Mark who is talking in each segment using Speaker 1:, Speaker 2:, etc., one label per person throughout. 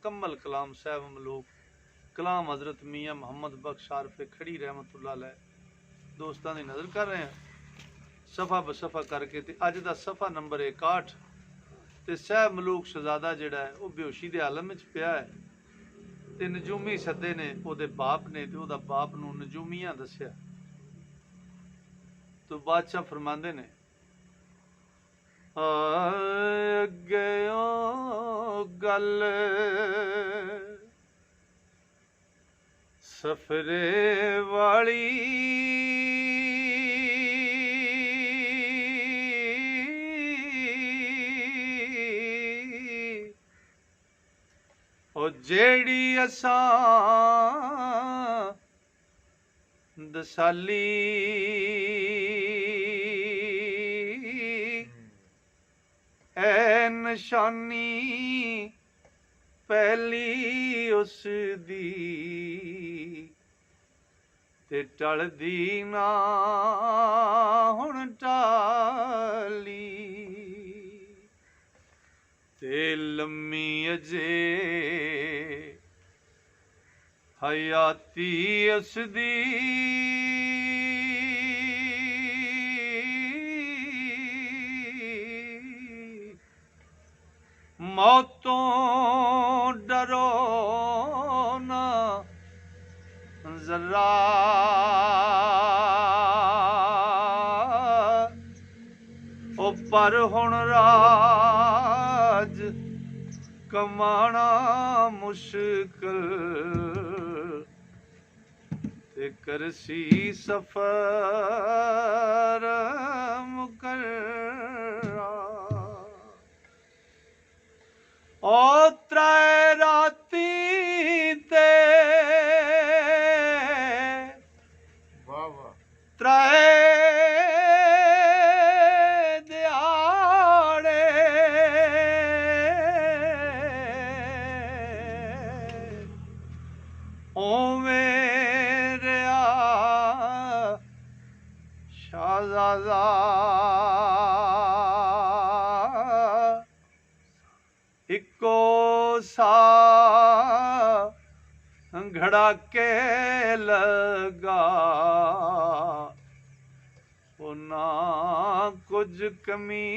Speaker 1: मुकम्मल कलाम साहब मलूक कलाम हज़रत मियाँ मोहम्मद बख्श आरफ़ खड़ी रहमतुल्लाह अलैह दोस्तां दी नज़र कर रहे हैं सफ़ा बसफ़ा करके ते अज दा सफ़ा नंबर 61 ते साहब मलूक शहजादा जिहड़ा है वह बेहोशी दे आलम विच पिया है ते नजूमी सदे ने ओहदे बाप ने ते ओहदा बाप नूं नजूमियां दस्सिया तो बादशाह फरमांदे ने अगे गल सफरे वाली ओ जेड़ी असां दसाली ऐ निशानी पहली उस दी ते टलदी ना हुण टाली ते लम्मी अजे हयाती उस दी मौतों डरो ना जरा ओ पर हुण राज कमाना मुश्किल ते करसी सफर मुकर्रा ओ त्रै राती ते त्रै दिहाड़े ओवें रहा शाहज़ादा इको सा घड़ा के लगा ना कुछ कमी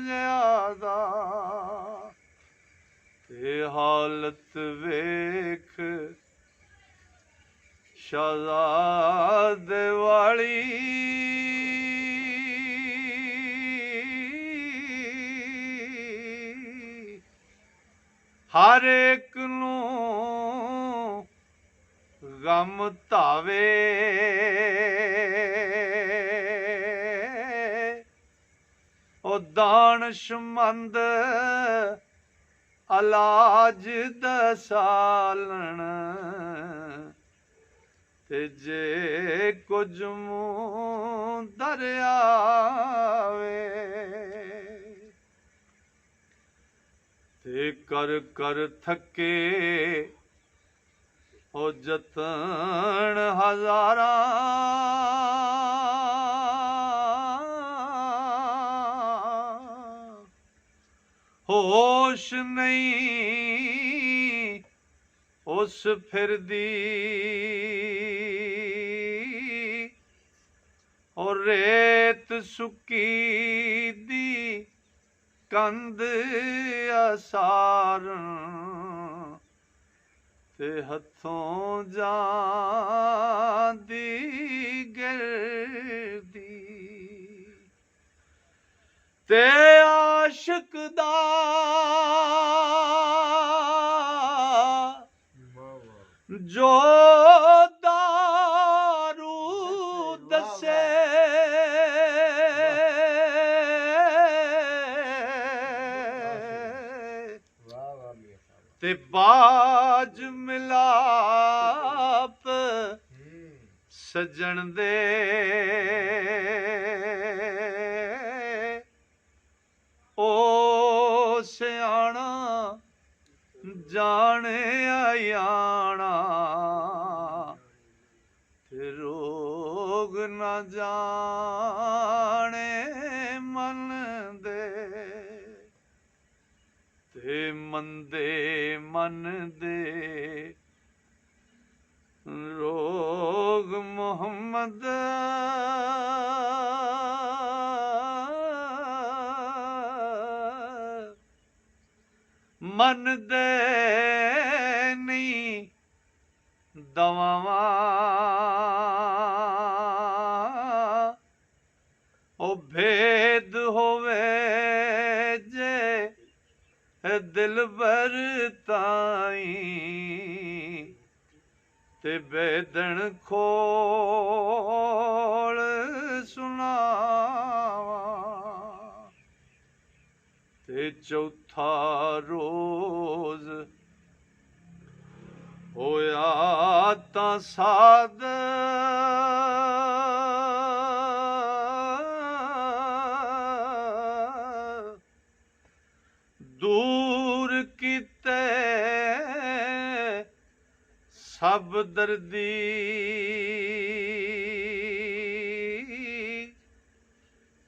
Speaker 1: ज्यादा ते हालत वेख शहजादे वाली हर एक नूं गम धावे ओ दानशमंद अलाज दसालण ते जे कुछ मूं दरियावे ते कर कर थके ओ जतन हजारा होश नहीं उस फिर दी और रेत सुकी दी कंद असारण ते हथों जांदी गिरदी ते आशिक दा जो दारू दसे ते बाज मिलाप सजन दे ओ सियाणा जाने आयाणा ते रोग न जाने मन दे ते मंदे मन दे रोग मोहम्मद मन दे नहीं दवावा ओ भेद होवे जे दिल बर ताई ते बेदन खोल सुनावा ते चौथा रोज होया तां साद दूर किते सब दर्दी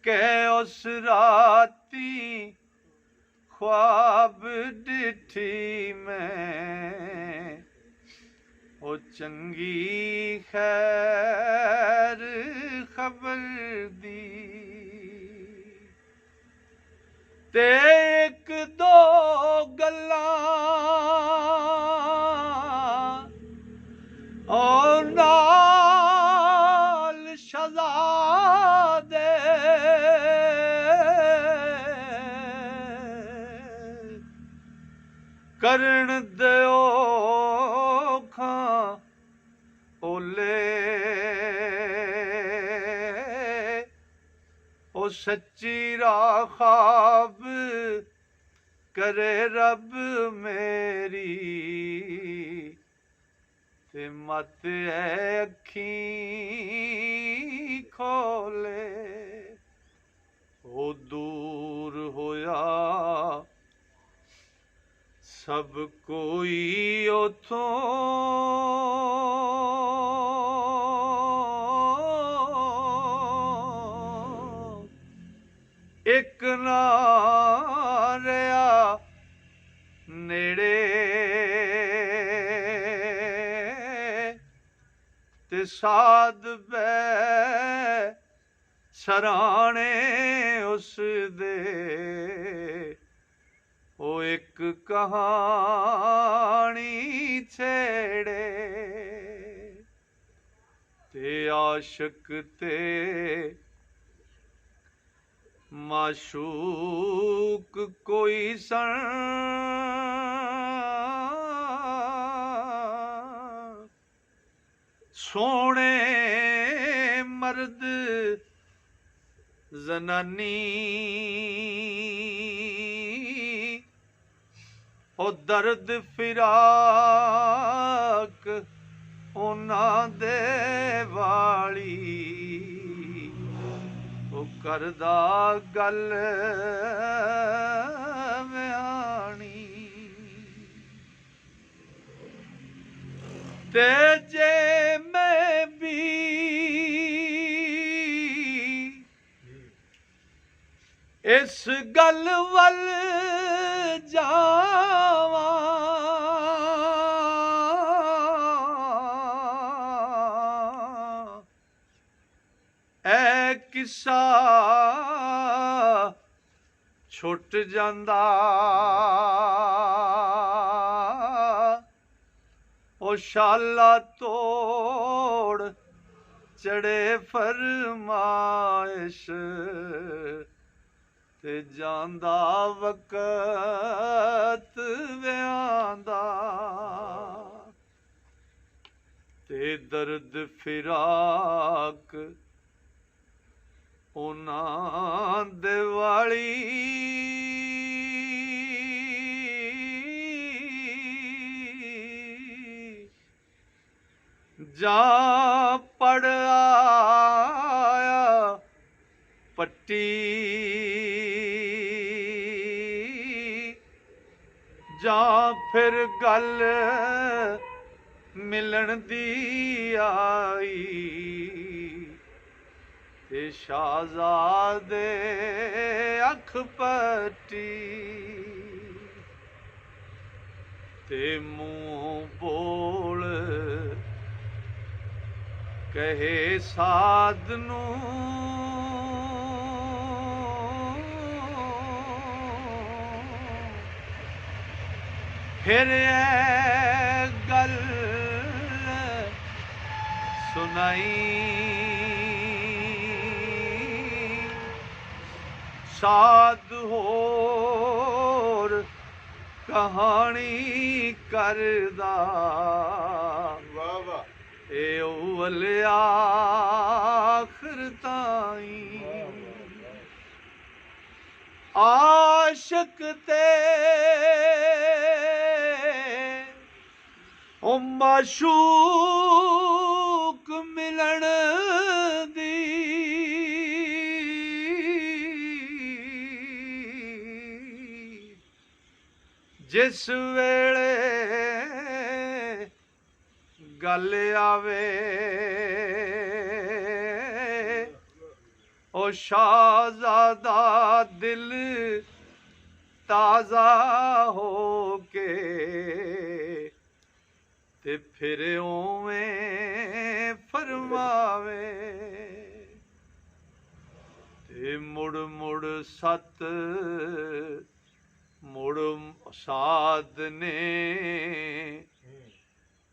Speaker 1: के उस राती ख्वाब डिठी मैं ओ चंगी खैर खबर दी ते एक दो गल्लां ओ नाल शहज़ादे करन दियो खां ओले ओ सच्ची राखाब करे रब मेरी ते मत अखी खोले ओ दूर होया सब कोई उथों एक ना रहा नेड़े ते साध बै सराणे उस दे ओ एक कहानी छेड़े ते आशिक ते माशूक कोई सन सोने मर्द जनानी ओ दर्द फिराक उन्हां दे वाली ओ करदा गल व्याणी ते जे मैं भी इस गल वल जावा ऐ किस्सा छुट जांदा ओ शाला तोड़ चढ़े फरमाइश ते जांदा वक़्त व्यांदा ते दर्द फिराक उन्हां दे वाली जा पड़ आया पट्टी जा फिर गल मिलन दी आई ते शाहजादे अख पट्टी ते मुंह बोल कहे साध नू फिर ए गल सुनाई साध होर कहानी करदा
Speaker 2: वाह वाह
Speaker 1: ए अव्वल आखिर ताईं आशिक ते ओ माशूक मिलन दी जिस वेले गल आवे ओ शाहज़ादा दिल ताज़ा हो के ते फिर उवें फरमावे ते मुड़ मुड़ सत मुड़ साध ने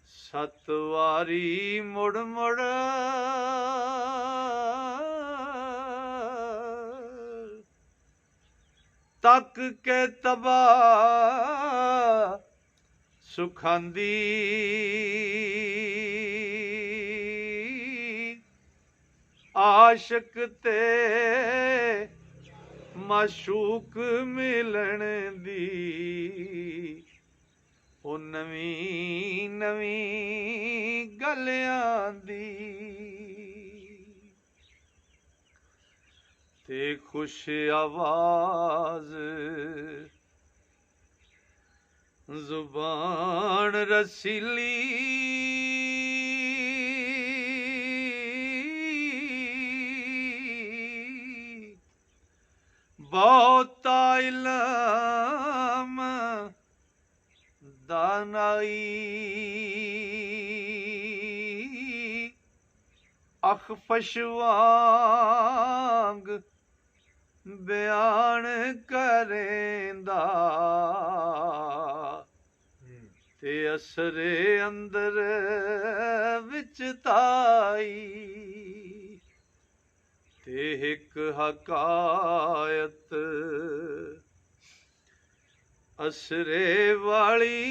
Speaker 1: सत वारी मुड़ मुड़ तक के तबा सुखांदी आशिक ते माशूक मिलन दी ओ नवीं नवीं गल आंदी ते खुश आवाज जुबान रसीली बहुत इल्म दानाई अखफश वांग बयान करेंदा ते असरे अंदर विच ताई ते एक हकायत असरे वाली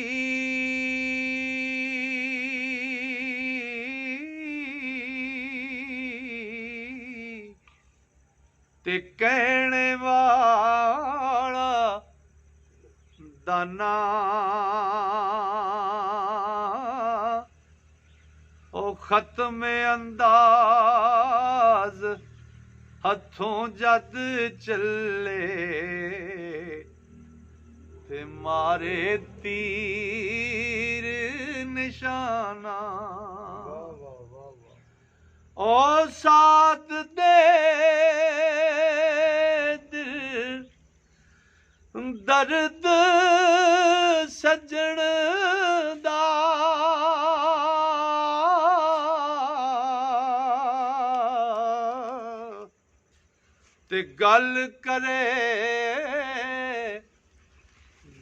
Speaker 1: ते कहने वाला दाना ओ खत्म अंदाज हथों जद चले ते मारे तीर निशाना ओ साथ दे दर्द सजण दा ते गल करे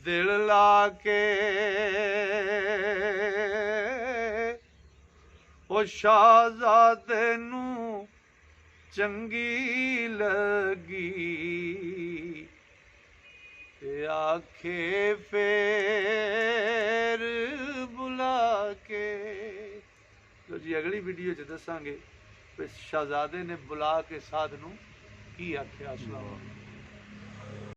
Speaker 1: दिल ला के ओ शाहज़ादे नू चंगी लगी ते आखे फेर बुला के। तो जी अगली वीडियो च दसांगे शाहज़ादे ने बुला के साध नू की आख्या। अस्सलाम वालेकुम।